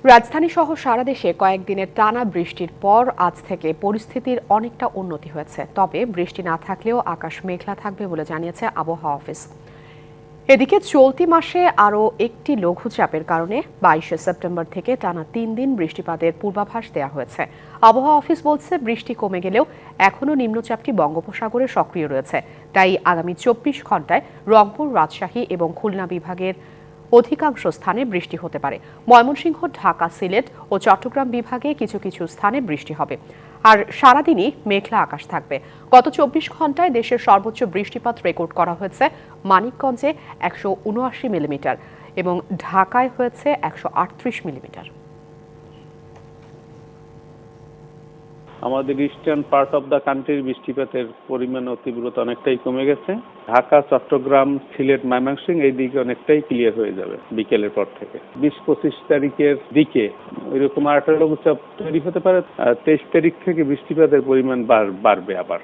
রাজধানী সহ সারা দেশে কয়েকদিনের টানা বৃষ্টির পর আজ থেকে পরিস্থিতির অনেকটা উন্নতি হয়েছে। তবে বৃষ্টি না থাকলেও আকাশ মেঘলা থাকবে বলে জানিয়েছে আবহাওয়া অফিস। এদিকে চলতি মাসে আরও একটি লঘুচাপের কারণে 22শে সেপ্টেম্বর থেকে টানা 3 দিন বৃষ্টিপাতের পূর্বাভাস দেওয়া হয়েছে। আবহাওয়া অফিস বলছে, বৃষ্টি কমে গেলেও এখনও নিম্নচাপটি বঙ্গোপসাগরে সক্রিয় রয়েছে। তাই আগামী 24 ঘন্টায় রংপুর, রাজশাহী এবং খুলনা বিভাগের অধিকাংশ স্থানে বৃষ্টি হতে পারে। ময়মনসিংহ, ঢাকা, সিলেট ও চট্টগ্রাম বিভাগে কিছু কিছু স্থানে বৃষ্টি হবে। আর সারাদিনই মেঘলা আকাশ থাকবে। গত 24 ঘন্টায় দেশের সর্বোচ্চ বৃষ্টিপাত রেকর্ড করা হয়েছে মানিকগঞ্জে 179 মিলিমিটার এবং ঢাকায় হয়েছে 138 মিলিমিটার। আমাদের ইস্টার্ন পার্ট অফ দ্য কান্ট্রির বৃষ্টিপাতের পরিমাণ ও তীব্রতা অনেকটাই কমে গেছে। ঢাকা, চট্টগ্রাম, সিলেট, ময়মনসিংহ এই দিকে অনেকটাই ক্লিয়ার হয়ে যাবে বিকেলের পর থেকে। 20-25 তারিখের দিকে ওইরকম আরেকটা লঘুচাপ তৈরি হতে পারে। 23 তারিখ থেকে বৃষ্টিপাতের পরিমাণ বাড়বে আবার।